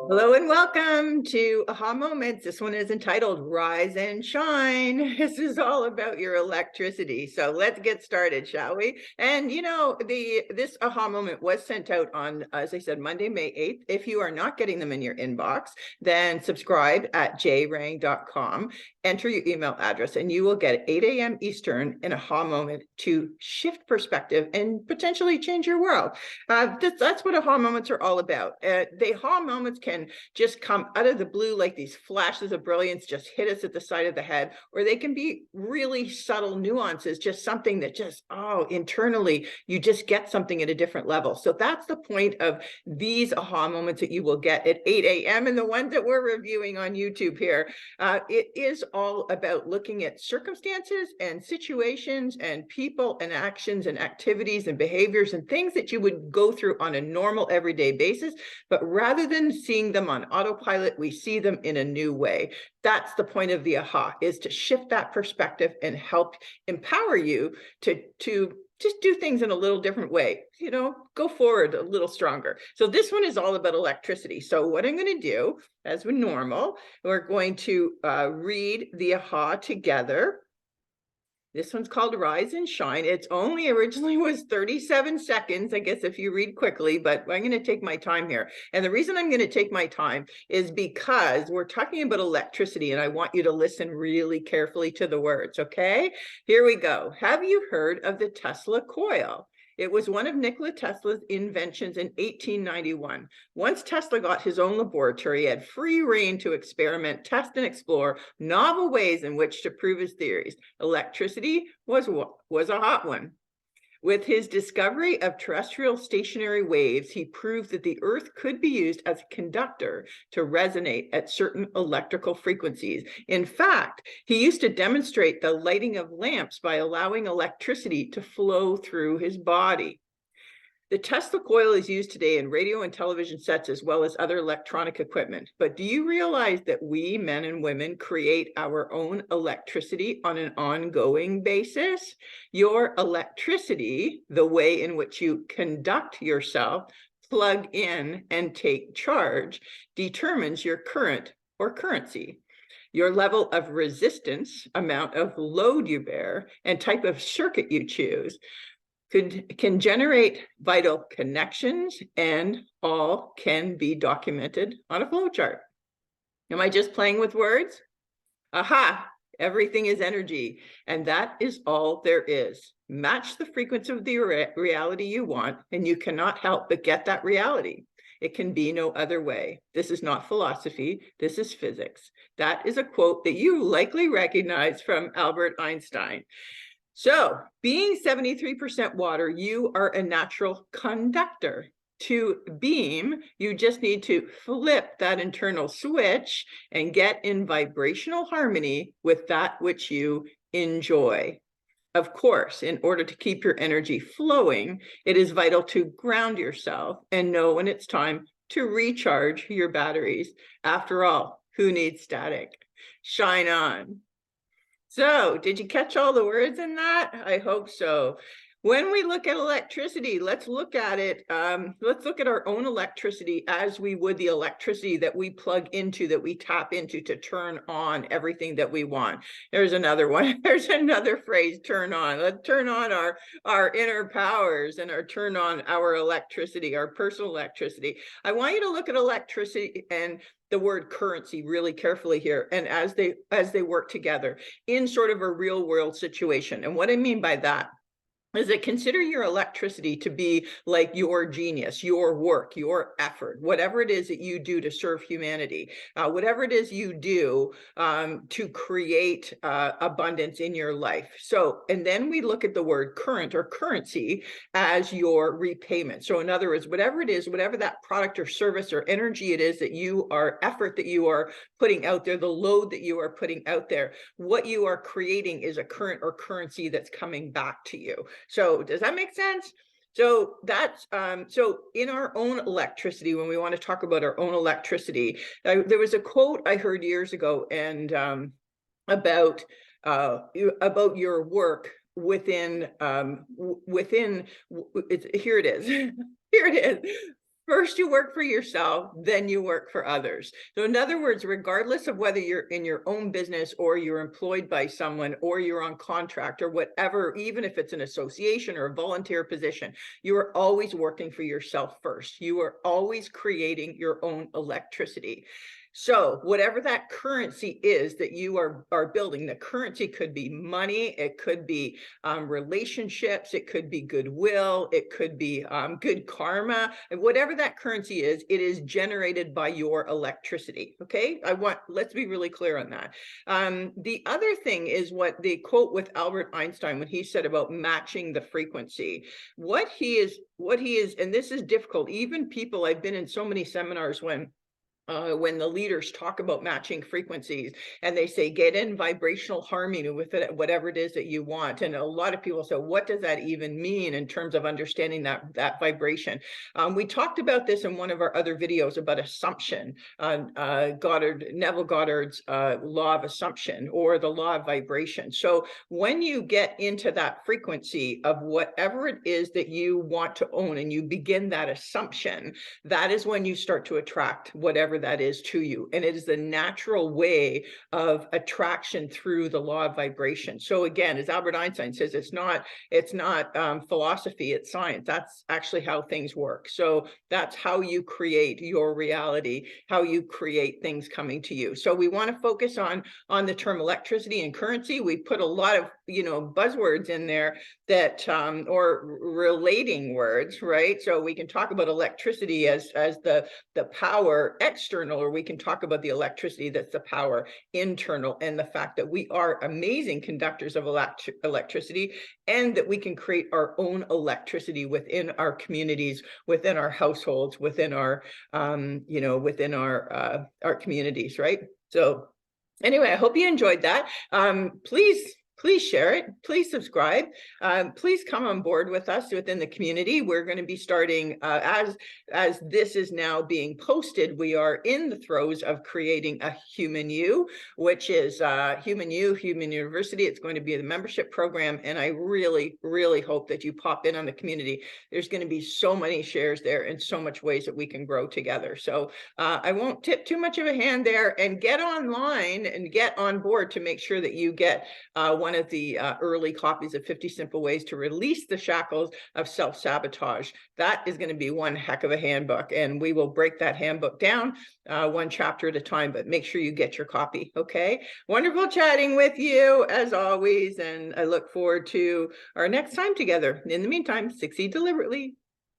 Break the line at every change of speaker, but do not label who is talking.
Hello and welcome to Aha Moments. This one is entitled Rise and Shine. This is all about your electricity. So let's get started, shall we? And this Aha Moment was sent out on, as I said, Monday, May 8th. If you are not getting them in your inbox, then subscribe at jrang.com. Enter your email address and you will get 8 a.m. Eastern an Aha Moment to shift perspective and potentially change your world. That's what Aha Moments are all about. The Aha Moments can just come out of the blue like these flashes of brilliance, just hit us at the side of the head, or they can be really subtle nuances, just something that just, internally, you just get something at a different level. So that's the point of these Aha Moments that you will get at 8 a.m. and the ones that we're reviewing on YouTube here. It is all about looking at circumstances and situations and people and actions and activities and behaviors and things that you would go through on a normal everyday basis, but rather than seeing them on autopilot, we see them in a new way. That's the point of the aha, is to shift that perspective and help empower you to just do things in a little different way, go forward a little stronger. So this one is all about electricity. So what I'm going to do, as with normal, we're going to read the aha together. This one's called Rise and Shine. It's only originally was 37 seconds, I guess, if you read quickly, but I'm going to take my time here. And the reason I'm going to take my time is because we're talking about electricity and I want you to listen really carefully to the words, okay? Here we go. Have you heard of the Tesla coil? It was one of Nikola Tesla's inventions in 1891. Once Tesla got his own laboratory, he had free rein to experiment, test, and explore novel ways in which to prove his theories. Electricity was a hot one. With his discovery of terrestrial stationary waves, he proved that the Earth could be used as a conductor to resonate at certain electrical frequencies. In fact, he used to demonstrate the lighting of lamps by allowing electricity to flow through his body. The Tesla coil is used today in radio and television sets as well as other electronic equipment. But do you realize that we, men and women, create our own electricity on an ongoing basis? Your electricity, the way in which you conduct yourself, plug in and take charge, determines your current or currency. Your level of resistance, amount of load you bear, and type of circuit you choose can generate vital connections, and all can be documented on a flowchart. Am I just playing with words? Aha, everything is energy, and that is all there is. Match the frequency of the reality you want, and you cannot help but get that reality. It can be no other way. This is not philosophy, this is physics. That is a quote that you likely recognize from Albert Einstein. So, being 73% water, you are a natural conductor. To beam, you just need to flip that internal switch and get in vibrational harmony with that which you enjoy. Of course, in order to keep your energy flowing, it is vital to ground yourself and know when it's time to recharge your batteries. After all, who needs static? Shine on. So, did you catch all the words in that? I hope so. When we look at electricity, let's look at it. Let's look at our own electricity as we would the electricity that we plug into, that we tap into to turn on everything that we want. There's another one. There's another phrase, turn on. Let's turn on our inner powers and turn on our electricity, our personal electricity. I want you to look at electricity and the word currency really carefully here, and as they work together in sort of a real world situation. And what I mean by that is that consider your electricity to be like your genius, your work, your effort, whatever it is that you do to serve humanity, whatever it is you do to create abundance in your life. So, and then we look at the word current or currency as your repayment. So in other words, whatever it is, whatever that product or service or energy it is that you are, effort that you are putting out there, the load that you are putting out there, what you are creating is a current or currency that's coming back to you. So does that make sense? So that's so in our own electricity, when we want to talk about our own electricity, there was a quote I heard years ago, and about your work within here it is. Here it is. First, you work for yourself, then you work for others. So in other words, regardless of whether you're in your own business or you're employed by someone or you're on contract or whatever, even if it's an association or a volunteer position, you are always working for yourself first. You are always creating your own electricity. So whatever that currency is that you are building, the currency could be money, it could be relationships, it could be goodwill, it could be good karma, and whatever that currency is, it is generated by your electricity. Okay, let's be really clear on that. The other thing is what the quote with Albert Einstein when he said about matching the frequency. What he is, and this is difficult. Even people, I've been in so many seminars when the leaders talk about matching frequencies and they say get in vibrational harmony with it, whatever it is that you want, and a lot of people say what does that even mean in terms of understanding that vibration. We talked about this in one of our other videos about assumption, Neville Goddard's law of assumption, or the law of vibration. So when you get into that frequency of whatever it is that you want to own and you begin that assumption, that is when you start to attract whatever that is to you. And it is the natural way of attraction through the law of vibration. So again, as Albert Einstein says, it's not philosophy, it's science. That's actually how things work. So that's how you create your reality, how you create things coming to you. So we want to focus on the term electricity and currency. We put a lot of buzzwords in there that or relating words, right? So we can talk about electricity as the power external, or we can talk about the electricity that's the power internal, and the fact that we are amazing conductors of electricity, and that we can create our own electricity within our communities, within our households, within our within our communities, right? So anyway, I hope you enjoyed that. Please share it. Please subscribe. Please come on board with us within the community. We're going to be starting as this is now being posted. We are in the throes of creating a Human You, which is Human You, Human University. It's going to be the membership program, and I really, really hope that you pop in on the community. There's going to be so many shares there and so much ways that we can grow together. So I won't tip too much of a hand there, and get online and get on board to make sure that you get one of the early copies of 50 Simple Ways to Release the Shackles of Self-Sabotage. That is going to be one heck of a handbook, and we will break that handbook down one chapter at a time, but make sure you get your copy, okay? Wonderful chatting with you, as always, and I look forward to our next time together. In the meantime, succeed deliberately.